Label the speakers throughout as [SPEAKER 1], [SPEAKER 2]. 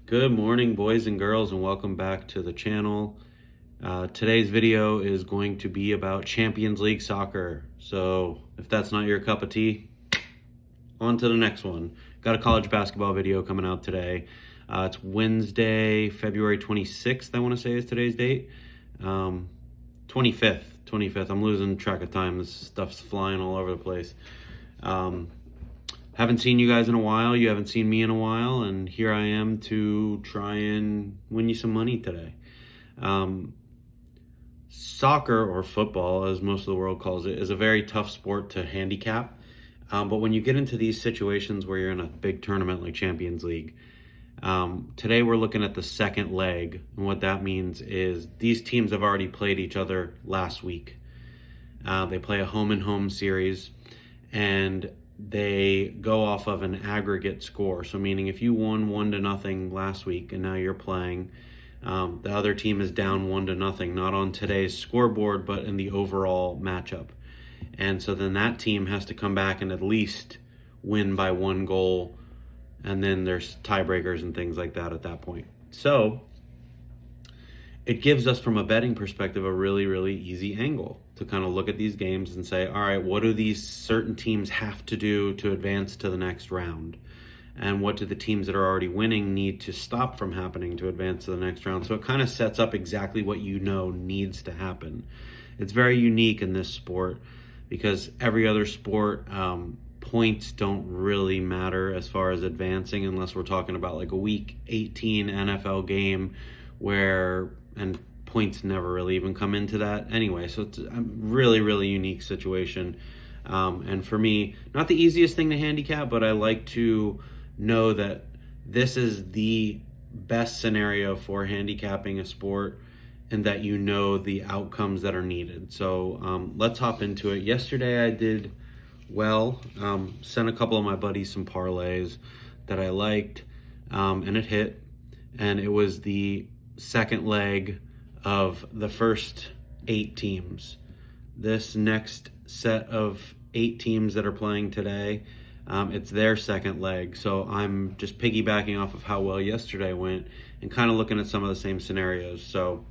[SPEAKER 1] Good morning, boys and girls, and welcome back to the channel. Today's video is going to be about Champions League soccer. So if that's not your cup of tea, on to the next one. Got a college basketball video coming out today. It's Wednesday, February 26th, I want to say is today's date. 25th. I'm losing track of time. This stuff's flying all over the place. Haven't seen you guys in a while. You haven't seen me in a while. And here I am to try and win you some money today. Soccer, or football, as most of the world calls it, is a very tough sport to handicap. But when you get into these situations where you're in a big tournament like Champions League, today we're looking at the second leg. And what that means is these teams have already played each other last week. They play a home-and-home series, and they go off of an aggregate score. So meaning if you won 1-0 last week and now you're playing, the other team is down 1-0, not on today's scoreboard, but in the overall matchup. And so then that team has to come back and at least win by 1 goal. And then there's tiebreakers and things like that at that point. So it gives us, from a betting perspective, a really, really easy angle to kind of look at these games and say, all right, what do these certain teams have to do to advance to the next round? And what do the teams that are already winning need to stop from happening to advance to the next round? So it kind of sets up exactly what you know needs to happen. It's very unique in this sport because every other sport, points don't really matter as far as advancing, unless we're talking about like a week 18 NFL game and points never really even come into that anyway. So it's a really, really unique situation. And for me, not the easiest thing to handicap, but I like to know that this is the best scenario for handicapping a sport and that you know the outcomes that are needed. So let's hop into it. Yesterday I did well, sent a couple of my buddies some parlays that I liked, and it hit. And it was the second leg of the first 8 teams. This next set of 8 teams that are playing today, it's their second leg. So I'm just piggybacking off of how well yesterday went and kind of looking at some of the same scenarios. So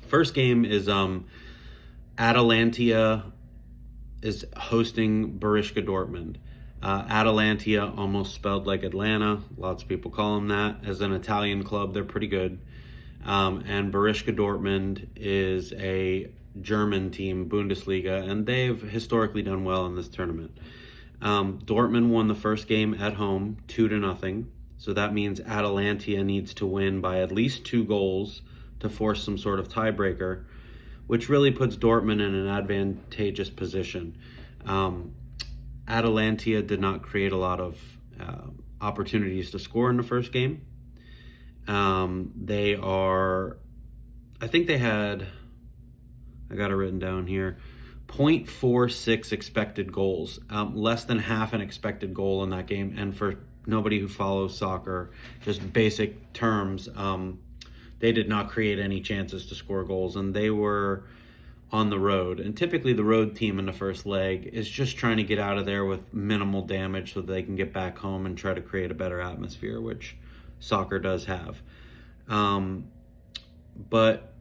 [SPEAKER 1] first game is Atalantia is hosting Borussia Dortmund. Atalantia, almost spelled like Atlanta. Lots of people call them that. As an Italian club, they're pretty good. And Borussia Dortmund is a German team, Bundesliga, and they've historically done well in this tournament. Dortmund won the first game at home, 2-0. So that means Atalantia needs to win by at least 2 goals to force some sort of tiebreaker, which really puts Dortmund in an advantageous position. Atalantia did not create a lot of opportunities to score in the first game. I think they had, I got it written down here, 0.46 expected goals, less than half an expected goal in that game. And for nobody who follows soccer, just basic terms, they did not create any chances to score goals, and they were on the road. And typically the road team in the first leg is just trying to get out of there with minimal damage so that they can get back home and try to create a better atmosphere, which soccer does have. But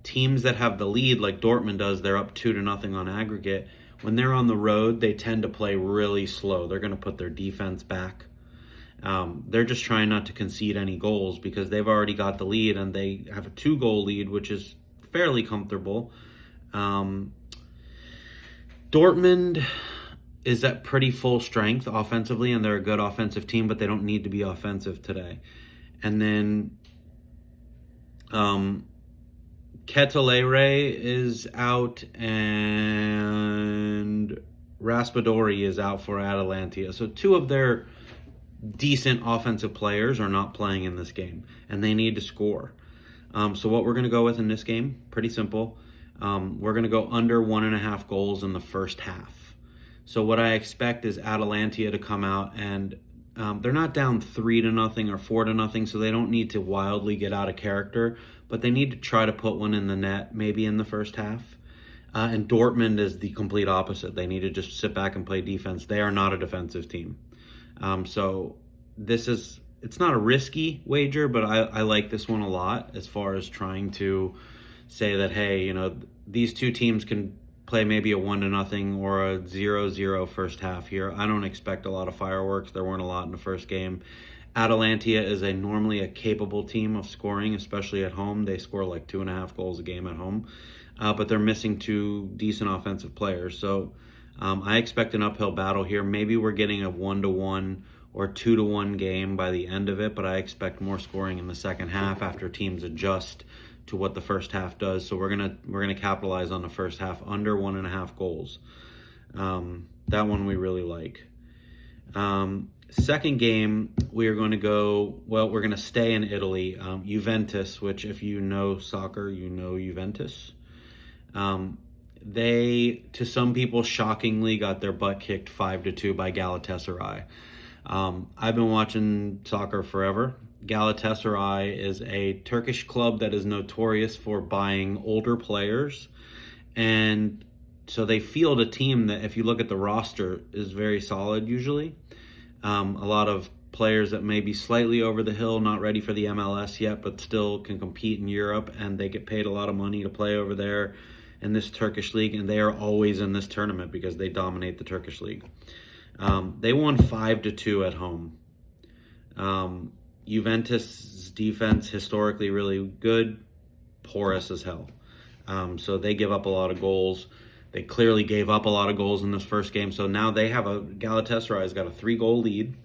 [SPEAKER 1] teams that have the lead, like Dortmund does, they're up 2-0 on aggregate. When they're on the road, they tend to play really slow. They're going to put their defense back. They're just trying not to concede any goals because they've already got the lead, and they have a 2-goal lead, which is fairly comfortable. Dortmund is at pretty full strength offensively, and they're a good offensive team, but they don't need to be offensive today. And then Ketelere is out, and Raspadori is out for Atalantia. So 2 of their decent offensive players are not playing in this game, and they need to score. So what we're going to go with in this game, pretty simple. We're going to go under 1.5 goals in the first half. So what I expect is Atalantia to come out, and they're not down 3-0 or 4-0, so they don't need to wildly get out of character, but they need to try to put one in the net, maybe in the first half. And Dortmund is the complete opposite. They need to just sit back and play defense. They are not a defensive team. So this is it's not a risky wager, but I like this one a lot as far as trying to say that, hey, these two teams can play maybe a 1-0 or a 0-0 first half here. I don't expect a lot of fireworks. There weren't a lot in the first game. Atalantia is normally a capable team of scoring, especially at home. They score like 2.5 goals a game at home, but they're missing two decent offensive players. So I expect an uphill battle here. Maybe we're getting a 1-1 or 2-1 game by the end of it, but I expect more scoring in the second half after teams adjust to what the first half does. So we're gonna capitalize on the first half under 1.5 goals. That one we really like. Second game, we are going to go, well, we're going to stay in Italy. Juventus, which if you know soccer, you know Juventus. They, to some people, shockingly got their butt kicked 5-2 by Galatasaray. I've been watching soccer forever. Galatasaray is a Turkish club that is notorious for buying older players. And so they field a team that, if you look at the roster, is very solid usually. A lot of players that may be slightly over the hill, not ready for the MLS yet, but still can compete in Europe, and they get paid a lot of money to play over there in this Turkish league, and they are always in this tournament because they dominate the Turkish league. They won 5-2 at home. Juventus' defense, historically really good, porous as hell. So they give up a lot of goals. They clearly gave up a lot of goals in this first game. So now they have Galatasaray's got a 3-goal lead.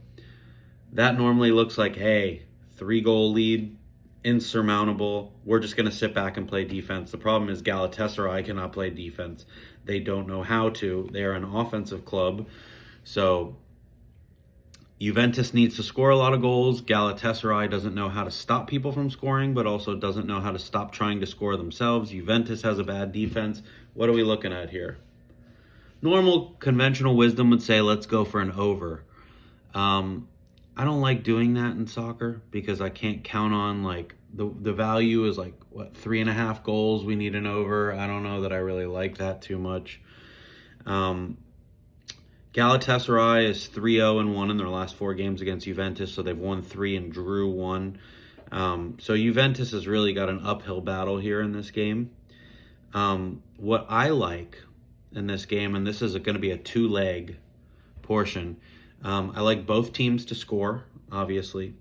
[SPEAKER 1] That normally looks like, hey, 3-goal lead, insurmountable. We're just going to sit back and play defense. The problem is Galatasaray cannot play defense. They don't know how to. They are an offensive club. So Juventus needs to score a lot of goals. Galatasaray doesn't know how to stop people from scoring, but also doesn't know how to stop trying to score themselves. Juventus has a bad defense. What are we looking at here? Normal conventional wisdom would say, let's go for an over. I don't like doing that in soccer because I can't count on, like, the value is like, 3.5 goals, we need an over. I don't know that I really like that too much. Galatasaray is 3-0-1 in their last 4 games against Juventus, so they've won 3 and drew 1. So Juventus has really got an uphill battle here in this game. What I like in this game, and this is going to be a 2-leg portion, I like both teams to score, obviously.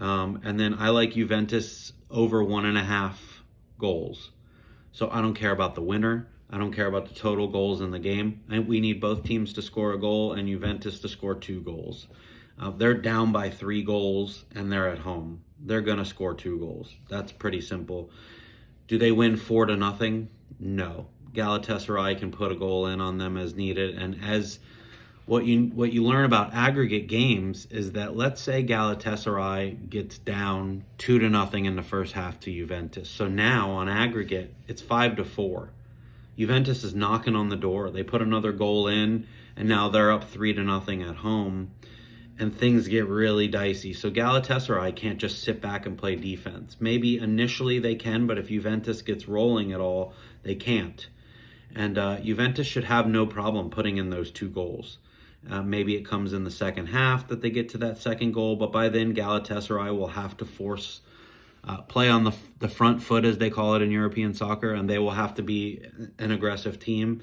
[SPEAKER 1] And then I like Juventus over 1.5 goals. So I don't care about the winner. I don't care about the total goals in the game. And we need both teams to score a goal and Juventus to score 2 goals. They're down by 3 goals and they're at home. They're going to score 2 goals. That's pretty simple. Do they win 4-0? No. Galatasaray can put a goal in on them as needed. And as what you learn about aggregate games is that, let's say Galatasaray gets down 2-0 in the first half to Juventus. So now on aggregate, it's 5-4. Juventus is knocking on the door. They put another goal in, and now they're up 3-0 at home, and things get really dicey. So Galatasaray can't just sit back and play defense. Maybe initially they can, but if Juventus gets rolling at all, they can't. And Juventus should have no problem putting in those 2 goals. Maybe it comes in the second half that they get to that second goal, but by then Galatasaray will have to force play on the front foot, as they call it in European soccer, and they will have to be an aggressive team.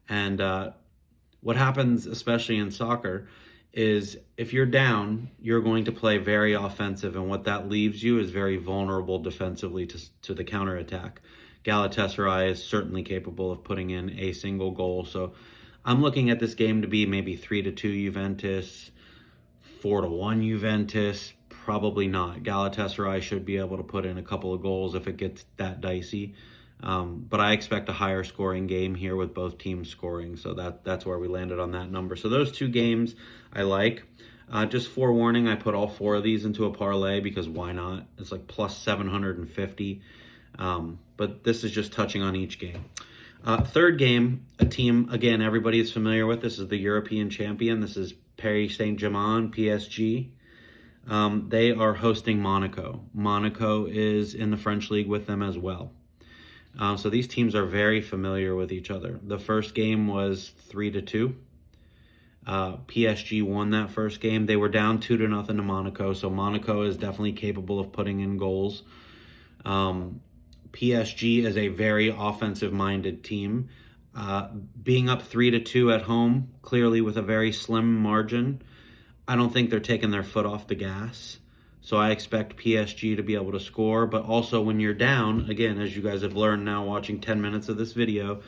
[SPEAKER 1] And what happens, especially in soccer, is if you're down, you're going to play very offensive, and what that leaves you is very vulnerable defensively to the counterattack. Galatasaray is certainly capable of putting in a single goal, so I'm looking at this game to be maybe 3-2 Juventus, 4-1 Juventus. Probably not. Galatasaray should be able to put in a couple of goals if it gets that dicey. But I expect a higher scoring game here with both teams scoring. So that's where we landed on that number. So those 2 games I like. Just forewarning, I put all 4 of these into a parlay because why not? It's like plus 750. But this is just touching on each game. Third game, a team, again, everybody is familiar with. This is the European champion. This is Paris Saint-Germain, PSG. They are hosting Monaco. Monaco is in the French league with them as well. So these teams are very familiar with each other. The first game was 3-2. PSG won that first game. They were down 2-0 to Monaco, so Monaco is definitely capable of putting in goals. PSG is a very offensive-minded team. Being up 3-2 at home, clearly with a very slim margin, I don't think they're taking their foot off the gas. So I expect PSG to be able to score. But also when you're down, again, as you guys have learned now watching 10 minutes of this video,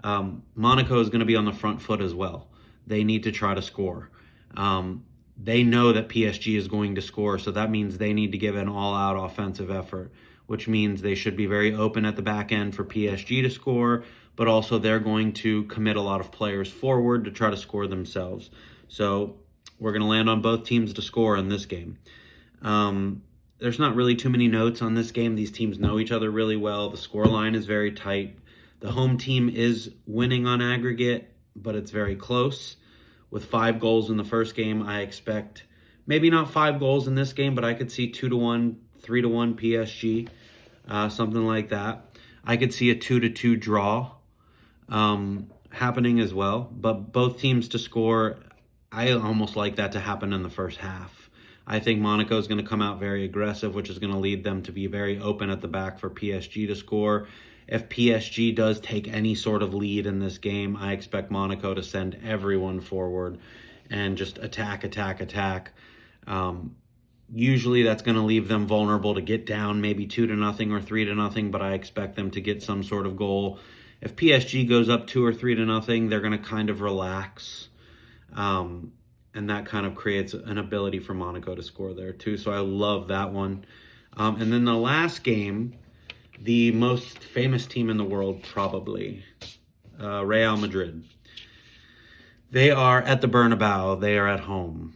[SPEAKER 1] Monaco is going to be on the front foot as well. They need to try to score. They know that PSG is going to score, so that means they need to give an all-out offensive effort, which means they should be very open at the back end for PSG to score, but also they're going to commit a lot of players forward to try to score themselves. So we're going to land on both teams to score in this game. There's not really too many notes on this game. These teams know each other really well. The scoreline is very tight. The home team is winning on aggregate, but it's very close. With 5 goals in the first game, I expect maybe not 5 goals in this game, but I could see 2-1, 3-1 PSG, something like that. I could see a 2-2 draw happening as well, but both teams to score, I almost like that to happen in the first half. I think Monaco is going to come out very aggressive, which is going to lead them to be very open at the back for PSG to score. If PSG does take any sort of lead in this game, I expect Monaco to send everyone forward and just attack. Usually that's going to leave them vulnerable to get down maybe 2-0 or 3-0, but I expect them to get some sort of goal. If PSG goes up 2 or 3-0, they're going to kind of relax. And that kind of creates an ability for Monaco to score there too. So I love that one. And then the last game, the most famous team in the world, probably, Real Madrid. They are at the Bernabeu. They are at home.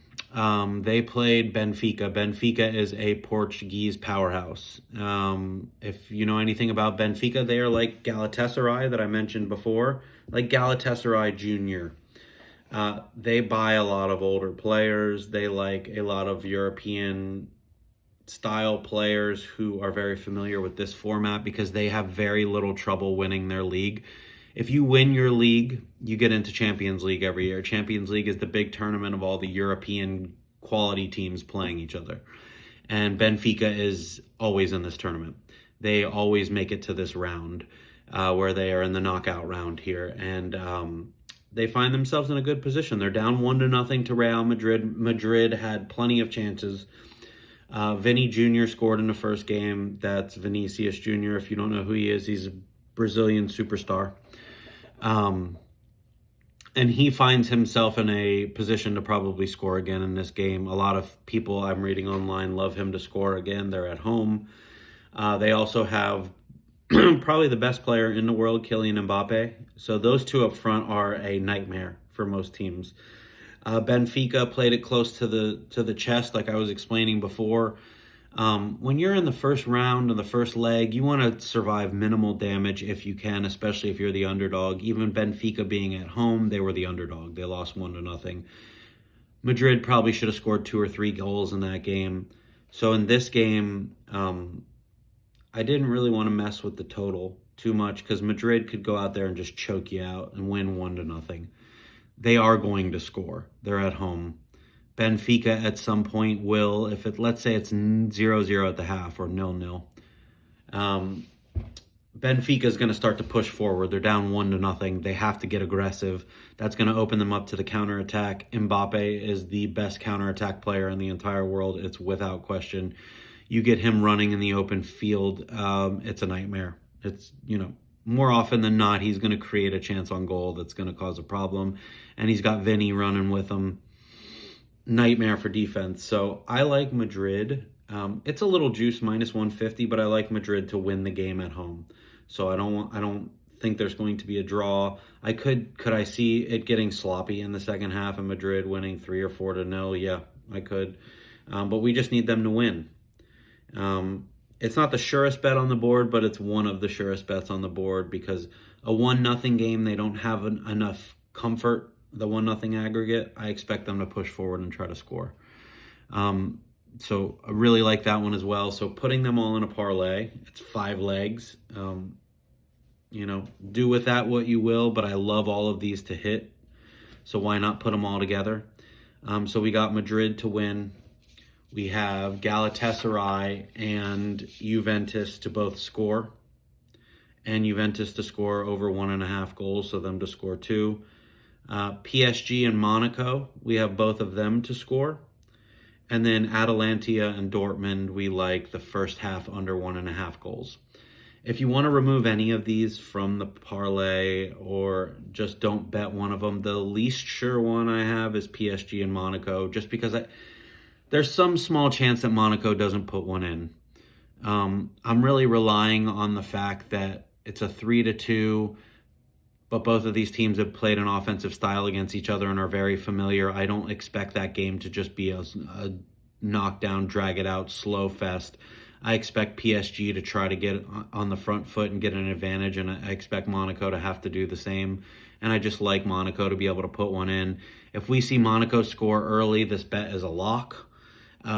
[SPEAKER 1] They played Benfica. Benfica is a Portuguese powerhouse. If you know anything about Benfica, they are like Galatasaray that I mentioned before, like Galatasaray Junior. They buy a lot of older players. They like a lot of European style players who are very familiar with this format because they have very little trouble winning their league. If you win your league, you get into Champions League every year. Champions League is the big tournament of all the European quality teams playing each other. And Benfica is always in this tournament. They always make it to this round where they are in the knockout round here. And they find themselves in a good position. They're down 1-0 to Real Madrid. Madrid had plenty of chances. Vinny Jr. scored in the first game. That's Vinicius Jr. If you don't know who he is, he's a Brazilian superstar. And he finds himself in a position to probably score again in this game. A lot of people I'm reading online love him to score again. They're at home. They also have probably the best player in the world, Kylian Mbappe. So those two up front are a nightmare for most teams. Benfica played it close to the chest, like I was explaining before. When you're in the first round of the first leg, you want to survive minimal damage if you can, especially if you're the underdog. Even Benfica being at home, they were the underdog. They lost 1-0. Madrid probably should have scored 2 or 3 goals in that game. So in this game, I didn't really want to mess with the total too much because Madrid could go out there and just choke you out and win 1-0. They are going to score. They're at home. Benfica at some point will, if it, let's say it's 0-0 at the half or 0-0, Benfica is going to start to push forward. They're down 1-0. They have to get aggressive. That's going to open them up to the counterattack. Mbappe is the best counterattack player in the entire world. It's without question. You get him running in the open field, it's a nightmare. It's, more often than not, he's going to create a chance on goal that's going to cause a problem. And he's got Vinny running with him. Nightmare for defense. So I like Madrid. It's a little juice, -150, but I like Madrid to win the game at home. So I don't think there's going to be a draw. Could I see it getting sloppy in the second half and Madrid winning 3 or 4-0? Yeah, I could. But we just need them to win. It's not the surest bet on the board, but it's one of the surest bets on the board because a 1-0 game, they don't have enough comfort. The 1-0 aggregate, I expect them to push forward and try to score. So I really like that one as well. So putting them all in a parlay, it's 5 legs. Do with that what you will, but I love all of these to hit. so why not put them all together? So we got Madrid to win. We have Galatasaray and Juventus to both score, and Juventus to score over 1.5 goals, so them to score 2. PSG and Monaco, we have both of them to score. And then Atalantia and Dortmund, we like the first half under 1.5 goals. If you want to remove any of these from the parlay or just don't bet one of them, the least sure one I have is PSG and Monaco, just because there's some small chance that Monaco doesn't put one in. I'm really relying on the fact that it's a 3-2, but both of these teams have played an offensive style against each other and are very familiar. I don't expect that game to just be a knockdown, drag it out, slow fest. I expect PSG to try to get on the front foot and get an advantage, and I expect Monaco to have to do the same. And I just like Monaco to be able to put one in. If we see Monaco score early, this bet is a lock,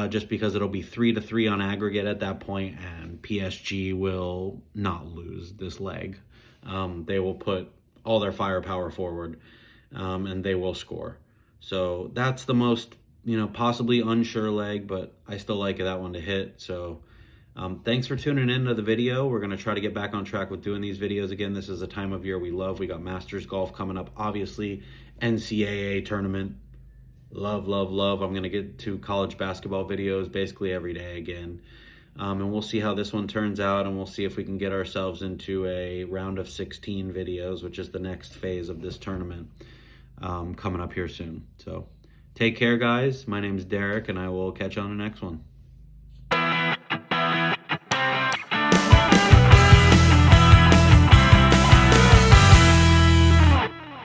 [SPEAKER 1] just because it'll be 3-3 on aggregate at that point, and PSG will not lose this leg. They will put all their firepower forward, and they will score. So that's the most, possibly unsure leg, but I still like that one to hit. So thanks for tuning into the video. We're going to try to get back on track with doing these videos again. This is a time of year we love. We got Masters Golf coming up, obviously, NCAA tournament. Love, love, love. I'm going to get to college basketball videos basically every day again. And we'll see how this one turns out, and we'll see if we can get ourselves into a round of 16 videos, which is the next phase of this tournament, coming up here soon. So take care, guys. My name's Derek, and I will catch you on the next one.